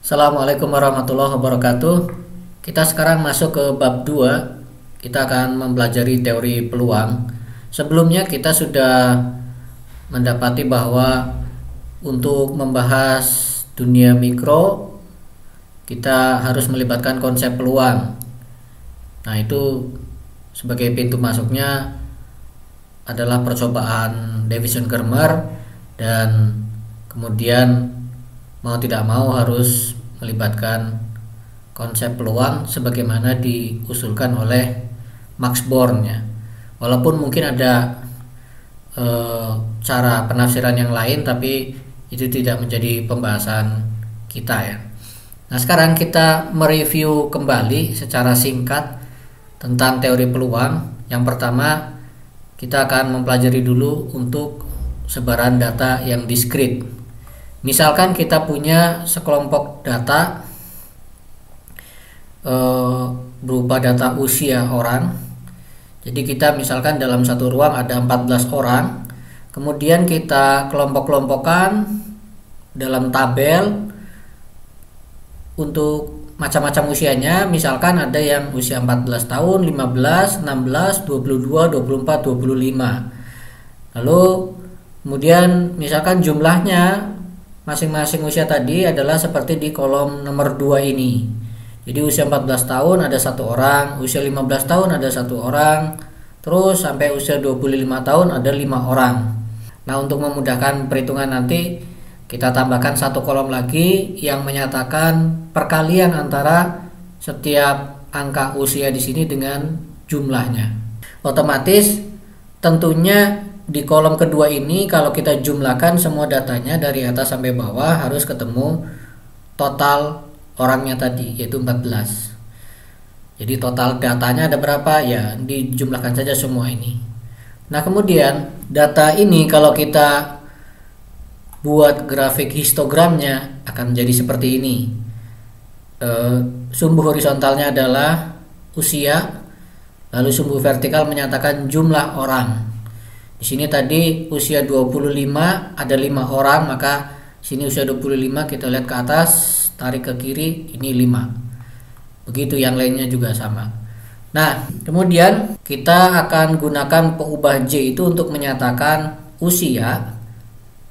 Assalamualaikum warahmatullahi wabarakatuh. Kita sekarang masuk ke bab 2. Kita akan mempelajari teori peluang. Sebelumnya kita sudah mendapati bahwa untuk membahas dunia mikro kita harus melibatkan konsep peluang. Nah, itu sebagai pintu masuknya adalah percobaan Davison-Germer, dan kemudian mau tidak mau harus melibatkan konsep peluang sebagaimana diusulkan oleh Max Born ya. Walaupun mungkin ada cara penafsiran yang lain, tapi itu tidak menjadi pembahasan kita ya. Nah, sekarang kita mereview kembali secara singkat tentang teori peluang. Yang pertama, kita akan mempelajari dulu untuk sebaran data yang diskrit. Misalkan kita punya sekelompok data berupa data usia orang. Jadi kita misalkan dalam satu ruang ada 14 orang. Kemudian kita kelompok-kelompokkan dalam tabel untuk macam-macam usianya. Misalkan ada yang usia 14 tahun, 15, 16, 22, 24, 25. Lalu kemudian misalkan jumlahnya masing-masing usia tadi adalah seperti di kolom nomor 2 ini. Jadi usia 14 tahun ada satu orang, usia 15 tahun ada satu orang, terus sampai usia 25 tahun ada 5 orang. Nah, untuk memudahkan perhitungan nanti kita tambahkan satu kolom lagi yang menyatakan perkalian antara setiap angka usia di sini dengan jumlahnya. Otomatis tentunya di kolom kedua ini kalau kita jumlahkan semua datanya dari atas sampai bawah harus ketemu total orangnya tadi, yaitu 14. Jadi total datanya ada berapa ya, dijumlahkan saja semua ini. Nah, kemudian data ini kalau kita buat grafik histogramnya akan menjadi seperti ini. Sumbu horizontalnya adalah usia, lalu sumbu vertikal menyatakan jumlah orang. Di sini tadi usia 25 ada 5 orang, maka sini usia 25 kita lihat ke atas, tarik ke kiri, ini 5. Begitu yang lainnya juga sama. Nah, kemudian kita akan gunakan peubah J itu untuk menyatakan usia,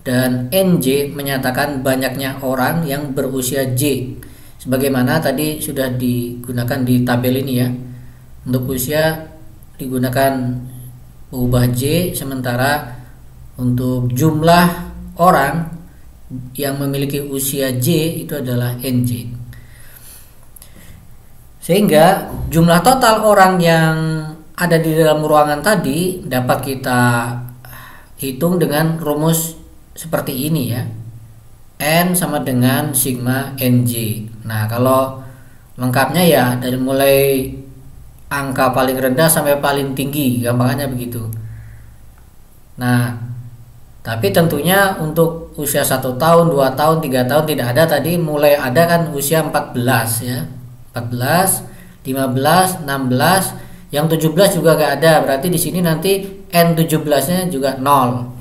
dan NJ menyatakan banyaknya orang yang berusia J. Sebagaimana tadi sudah digunakan di tabel ini ya. Untuk usia digunakan peubah J, sementara untuk jumlah orang yang memiliki usia J itu adalah NJ. Sehingga jumlah total orang yang ada di dalam ruangan tadi dapat kita hitung dengan rumus seperti ini ya. N sama dengan sigma NJ. Nah, kalau lengkapnya ya dari mulai angka paling rendah sampai paling tinggi, gampangannya begitu. Nah, tapi tentunya untuk usia 1 tahun, 2 tahun, 3 tahun tidak ada tadi, mulai ada kan usia 14 ya. 14, 15, 16, yang 17 juga gak ada. Berarti di sini nanti N17-nya juga 0.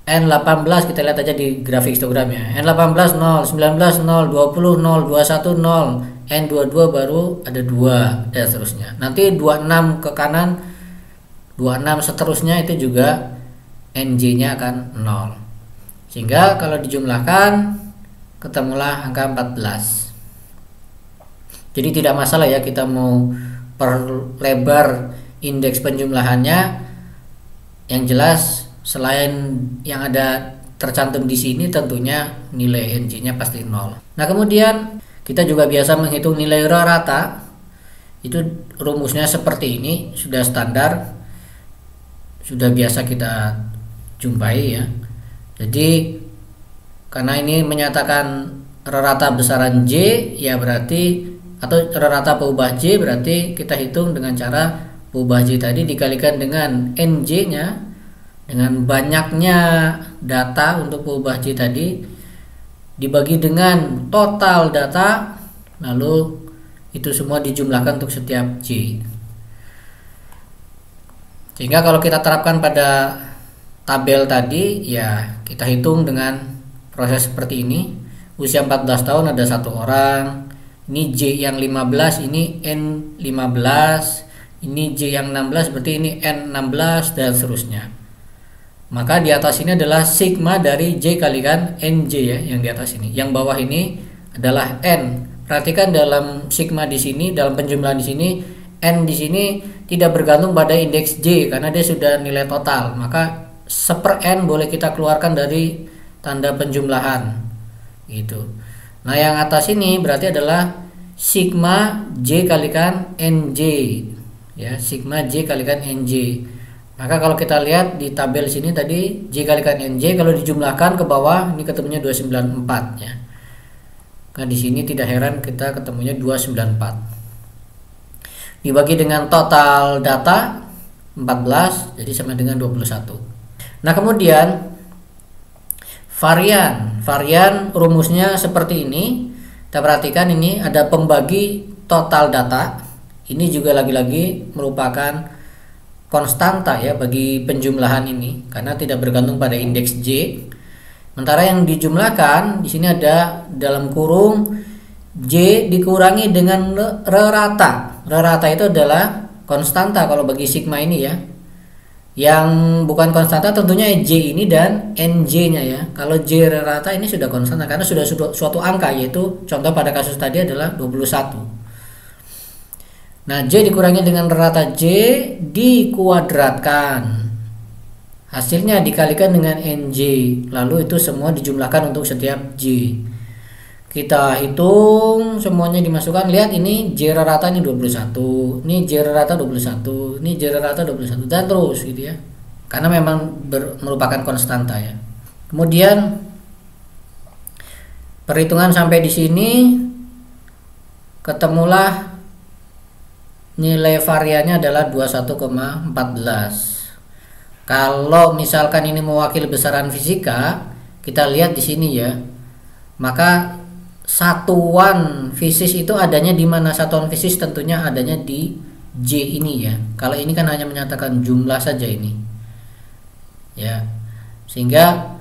N18 kita lihat aja di grafik histogramnya. N18 0, 19 0, 20 0, 21 0, N22 baru ada 2 dan seterusnya. Nanti 26 ke kanan, 26 seterusnya itu juga NJ-nya akan 0. Sehingga kalau dijumlahkan ketemulah angka 14. Jadi tidak masalah ya kita mau perlebar indeks penjumlahannya. Yang jelas selain yang ada tercantum di sini tentunya nilai NJ-nya pasti 0. Nah, kemudian kita juga biasa menghitung nilai rata. Itu rumusnya seperti ini, sudah standar, sudah biasa kita jumpai ya. Jadi karena ini menyatakan rata besaran J, ya berarti, atau rata peubah J, berarti kita hitung dengan cara peubah J tadi dikalikan dengan NJ-nya, dengan banyaknya data untuk peubah J tadi, dibagi dengan total data, lalu itu semua dijumlahkan untuk setiap J. Sehingga kalau kita terapkan pada tabel tadi, ya kita hitung dengan proses seperti ini. usia 14 tahun ada 1 orang. Ini J yang 15, ini N15, ini J yang 16 berarti ini N16 dan seterusnya. Maka di atas ini adalah sigma dari J kalikan NJ ya, yang di atas ini. Yang bawah ini adalah N. Perhatikan dalam sigma di sini, dalam penjumlahan di sini, N di sini tidak bergantung pada indeks J karena dia sudah nilai total. Maka 1/N boleh kita keluarkan dari tanda penjumlahan. Gitu. Nah, yang atas ini berarti adalah sigma J kalikan NJ. Ya, sigma J kalikan NJ. Maka kalau kita lihat di tabel sini tadi J kalikan NJ kalau dijumlahkan ke bawah ini ketemunya 294 ya. Nah, di sini tidak heran kita ketemunya 294. Dibagi dengan total data 14 jadi sama dengan 21. Nah, kemudian varian rumusnya seperti ini. Kita perhatikan ini ada pembagi total data. Ini juga lagi-lagi merupakan konstanta ya bagi penjumlahan ini karena tidak bergantung pada indeks J. Sementara yang dijumlahkan di sini ada dalam kurung J dikurangi dengan rata. Rata itu adalah konstanta kalau bagi sigma ini ya. Yang bukan konstanta tentunya J ini dan NJ-nya ya. Kalau J rata ini sudah konstanta karena sudah suatu angka, yaitu contoh pada kasus tadi adalah 21. Nah, J dikurangi dengan rata J dikuadratkan. Hasilnya dikalikan dengan NJ. Lalu itu semua dijumlahkan untuk setiap J. Kita hitung semuanya dimasukkan. Lihat ini J rata ini 21. Ini J rata 21. Ini J rata 21 dan terus gitu ya. Karena memang merupakan konstanta ya. Kemudian perhitungan sampai di sini ketemulah nilai variannya adalah 21,14. Kalau misalkan ini mewakili besaran fisika, kita lihat di sini ya. Maka satuan fisis itu adanya di mana? Satuan fisis tentunya adanya di J ini ya. Kalau ini kan hanya menyatakan jumlah saja ini. Ya. Sehingga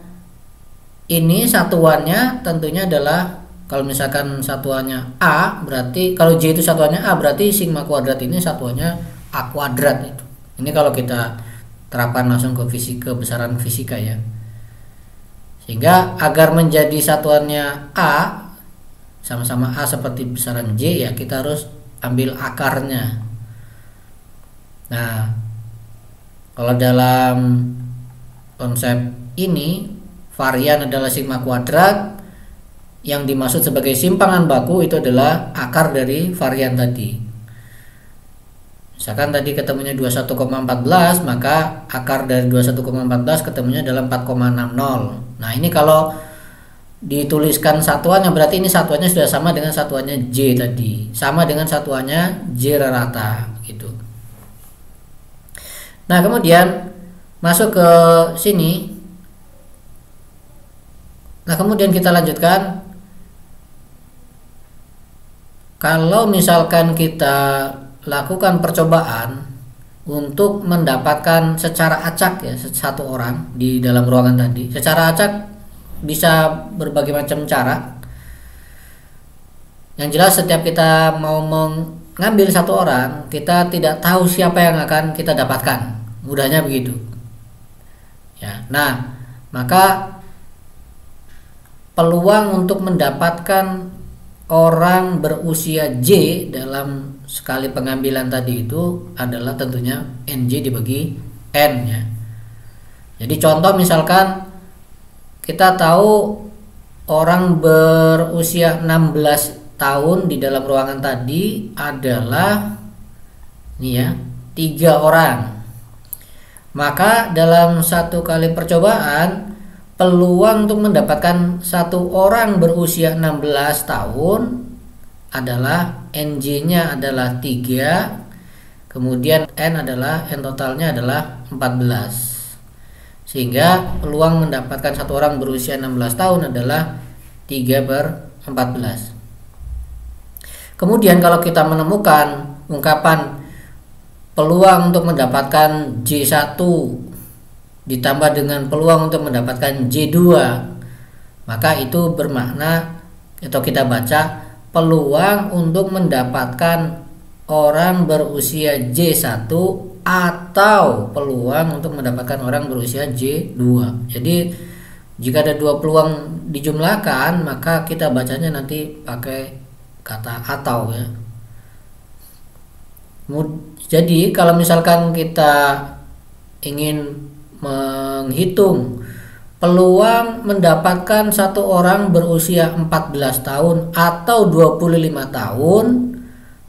ini satuannya tentunya adalah, kalau misalkan satuannya A, berarti kalau J itu satuannya A, berarti sigma kuadrat ini satuannya A kuadrat itu. Ini kalau kita terapkan langsung ke besaran fisika ya. Sehingga agar menjadi satuannya A, sama-sama A seperti besaran J ya, kita harus ambil akarnya. Nah, kalau dalam konsep ini varian adalah sigma kuadrat. Yang dimaksud sebagai simpangan baku itu adalah akar dari varian tadi. Misalkan tadi ketemunya 21,14, maka akar dari 21,14 ketemunya adalah 4,60. Nah, ini kalau dituliskan satuannya berarti ini satuannya sudah sama dengan satuannya J tadi. Sama dengan satuannya J rata gitu. Nah, kemudian masuk ke sini. Nah, kemudian kita lanjutkan. Kalau misalkan kita lakukan percobaan untuk mendapatkan secara acak ya satu orang di dalam ruangan tadi. Secara acak bisa berbagai macam cara. Yang jelas setiap kita mau mengambil satu orang, kita tidak tahu siapa yang akan kita dapatkan. Mudahnya begitu. Ya. Nah, maka peluang untuk mendapatkan orang berusia J dalam sekali pengambilan tadi itu adalah tentunya NJ dibagi N ya. Jadi contoh misalkan kita tahu orang berusia 16 tahun di dalam ruangan tadi adalah ini ya 3 orang. Maka dalam satu kali percobaan peluang untuk mendapatkan satu orang berusia 16 tahun adalah NJ-nya adalah 3, kemudian N totalnya adalah 14. Sehingga peluang mendapatkan satu orang berusia 16 tahun adalah 3/14. Kemudian kalau kita menemukan ungkapan peluang untuk mendapatkan J1 ditambah dengan peluang untuk mendapatkan J2, maka itu bermakna atau kita baca peluang untuk mendapatkan orang berusia J1 atau peluang untuk mendapatkan orang berusia J2. Jadi jika ada dua peluang dijumlahkan, maka kita bacanya nanti pakai kata atau ya. Jadi kalau misalkan kita ingin menghitung peluang mendapatkan satu orang berusia 14 tahun atau 25 tahun,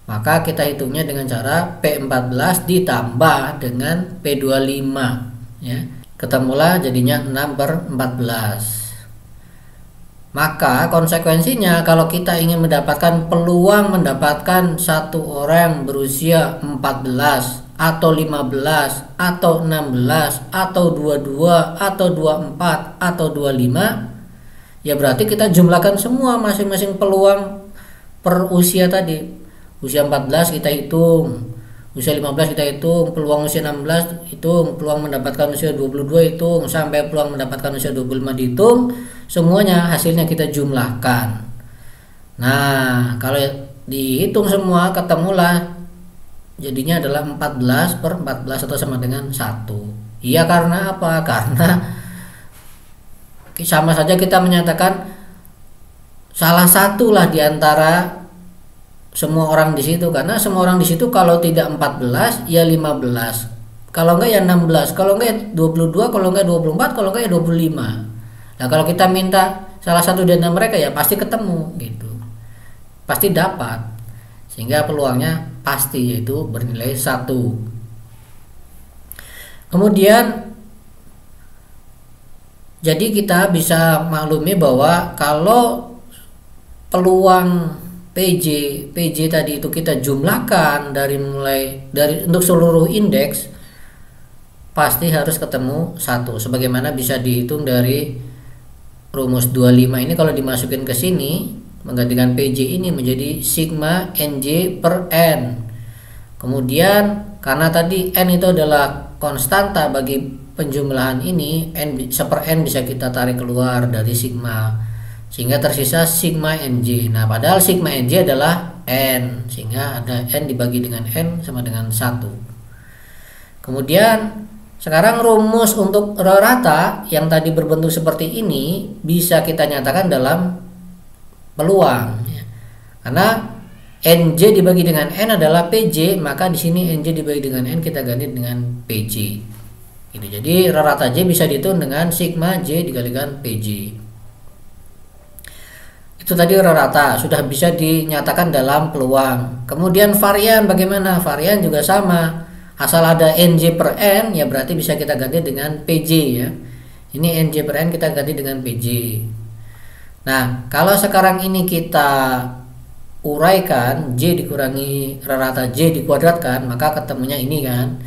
maka kita hitungnya dengan cara P14 ditambah dengan P25 ya. Ketemulah jadinya 6/14. Maka konsekuensinya kalau kita ingin mendapatkan peluang mendapatkan satu orang berusia 14 atau 15 atau 16 atau 22 atau 24 atau 25, ya berarti kita jumlahkan semua masing-masing peluang per usia tadi. Usia 14 kita hitung, usia 15 kita hitung, peluang usia 16 hitung, peluang mendapatkan usia 22 hitung, sampai peluang mendapatkan usia 25 dihitung, semuanya hasilnya kita jumlahkan. Nah, kalau dihitung semua ketemulah jadinya adalah 14/14 atau sama dengan 1. Iya, karena apa? Karena sama saja kita menyatakan salah satulah di antara semua orang di situ, karena semua orang di situ kalau tidak 14 ya 15, kalau enggak ya 16, kalau enggak ya 22, kalau enggak 24, kalau enggak ya 25. Nah, kalau kita minta salah satu di antara mereka ya pasti ketemu gitu, pasti dapat, sehingga peluangnya pasti yaitu bernilai 1. Kemudian jadi kita bisa maklumi bahwa kalau peluang PJ tadi itu kita jumlahkan dari untuk seluruh indeks, pasti harus ketemu 1. Sebagaimana bisa dihitung dari rumus 25 ini, kalau dimasukin ke sini menggantikan PJ ini menjadi sigma NJ per N. Kemudian karena tadi N itu adalah konstanta bagi penjumlahan ini, N per N bisa kita tarik keluar dari sigma, sehingga tersisa sigma NJ. Nah, padahal sigma NJ adalah N, sehingga ada N dibagi dengan N sama dengan 1. Kemudian sekarang rumus untuk rata yang tadi berbentuk seperti ini bisa kita nyatakan dalam peluang ya. Karena NJ dibagi dengan N adalah PJ, maka di sini NJ dibagi dengan N kita ganti dengan PJ. Gitu. Jadi rata J bisa dihitung dengan sigma J dikalikan PJ. Itu tadi rata sudah bisa dinyatakan dalam peluang. Kemudian varian bagaimana? Varian juga sama. Asal ada NJ per N ya berarti bisa kita ganti dengan PJ ya. Ini NJ per N kita ganti dengan PJ. Nah, kalau sekarang ini kita uraikan J dikurangi rata J dikuadratkan, maka ketemunya ini kan.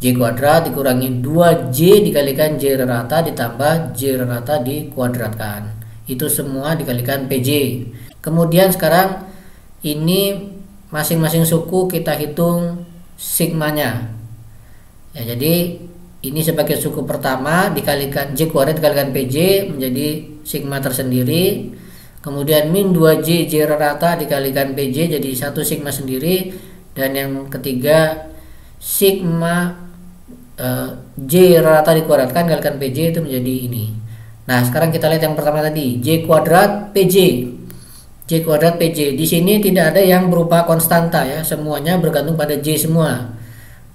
J kuadrat dikurangi 2J dikalikan J rata ditambah J rata dikuadratkan. Itu semua dikalikan PJ. Kemudian sekarang ini masing-masing suku kita hitung sigmanya ya. Jadi ini sebagai suku pertama dikalikan J kuadrat dikalikan PJ menjadi sigma tersendiri. Kemudian min 2J J rata dikalikan PJ jadi 1 sigma sendiri. Dan yang ketiga sigma J rata dikuadratkan dikalikan PJ itu menjadi ini. Nah, sekarang kita lihat yang pertama tadi, J kuadrat PJ. J kuadrat PJ. Di sini tidak ada yang berupa konstanta ya, semuanya bergantung pada J semua.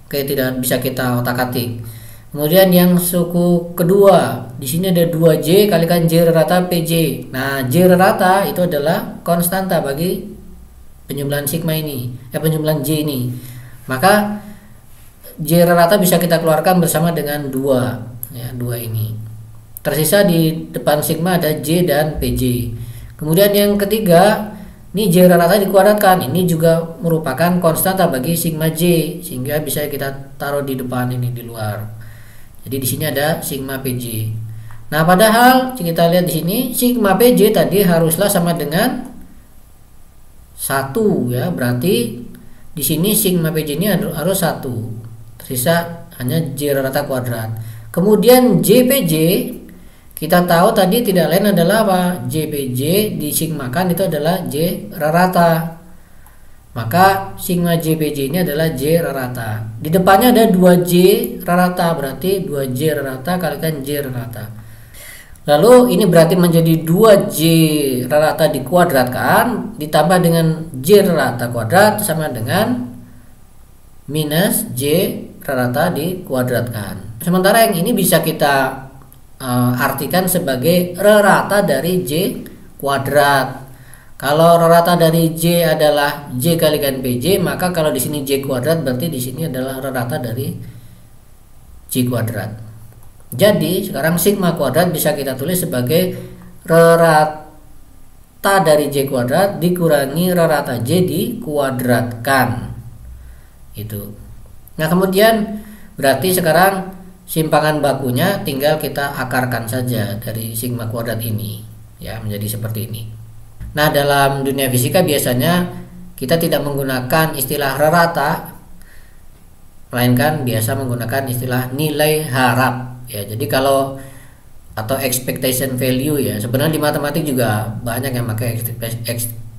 Oke, tidak bisa kita otak-atik. Kemudian yang suku kedua, di sini ada 2J kalikan J rata PJ. Nah, J rata itu adalah konstanta bagi penjumlahan sigma ini, penjumlahan J ini. Maka J rata bisa kita keluarkan bersama dengan 2 ya, 2 ini. Tersisa di depan sigma ada J dan PJ. Kemudian yang ketiga, ini J rata dikuadratkan. Ini juga merupakan konstanta bagi sigma J, sehingga bisa kita taruh di depan ini di luar. Jadi di sini ada sigma PJ. Nah, padahal kita lihat di sini sigma PJ tadi haruslah sama dengan 1 ya. Berarti di sini sigma PJ ini harus 1. Tersisa hanya J rata kuadrat. Kemudian JPJ Kita tahu tadi tidak lain adalah apa? JPJ disigmakan itu adalah J rata. Maka sigma JPJ ini adalah J rata. Di depannya ada 2J rata, berarti 2J rata kalikan J rata. Lalu ini berarti menjadi 2J rata dikuadratkan ditambah dengan J rata kuadrat sama dengan minus J rata dikuadratkan. Sementara yang ini bisa kita artikan sebagai rata dari J kuadrat. Kalau rata dari J adalah J kalikan PJ, maka kalau di sini J kuadrat berarti di sini adalah rata dari J kuadrat. Jadi sekarang sigma kuadrat bisa kita tulis sebagai rata dari J kuadrat dikurangi rata J dikuadratkan. Itu. Nah, kemudian berarti sekarang simpangan bakunya tinggal kita akarkan saja dari sigma kuadrat ini, ya, menjadi seperti ini. Nah, dalam dunia fisika biasanya kita tidak menggunakan istilah rata, melainkan biasa menggunakan istilah nilai harap, ya. Jadi kalau atau expectation value, ya, sebenarnya di matematik juga banyak yang pakai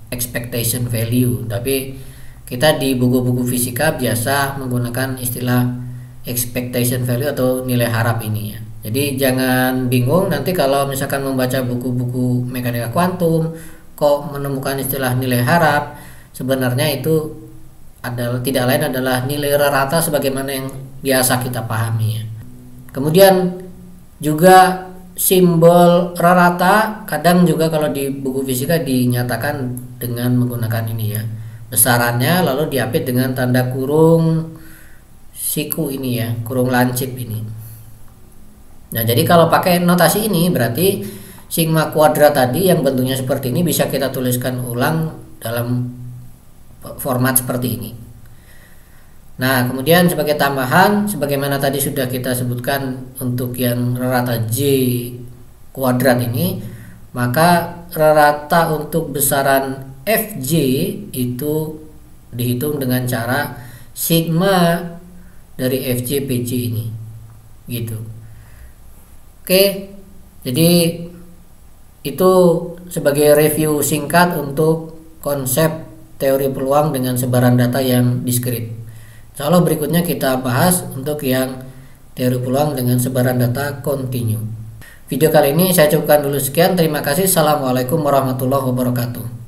expectation value, tapi kita di buku-buku fisika biasa menggunakan istilah expectation value atau nilai harap ini, ya. Jadi jangan bingung nanti kalau misalkan membaca buku-buku mekanika kuantum kok menemukan istilah nilai harap, sebenarnya itu adalah tidak lain adalah nilai rata sebagaimana yang biasa kita pahami, ya. Kemudian juga simbol rata kadang juga kalau di buku fisika dinyatakan dengan menggunakan ini, ya, besarannya lalu diapit dengan tanda kurung siku ini, ya, kurung lancip ini. Nah, jadi kalau pakai notasi ini berarti sigma kuadrat tadi yang bentuknya seperti ini bisa kita tuliskan ulang dalam format seperti ini. Nah, kemudian sebagai tambahan sebagaimana tadi sudah kita sebutkan untuk yang rata J kuadrat ini, maka rata untuk besaran FJ itu dihitung dengan cara sigma dari FJ PJ ini, gitu. Oke, jadi itu sebagai review singkat untuk konsep teori peluang dengan sebaran data yang diskrit. Insya Allah berikutnya kita bahas untuk yang teori peluang dengan sebaran data kontinu. Video kali ini saya cukupkan dulu sekian. Terima kasih. Assalamualaikum warahmatullahi wabarakatuh.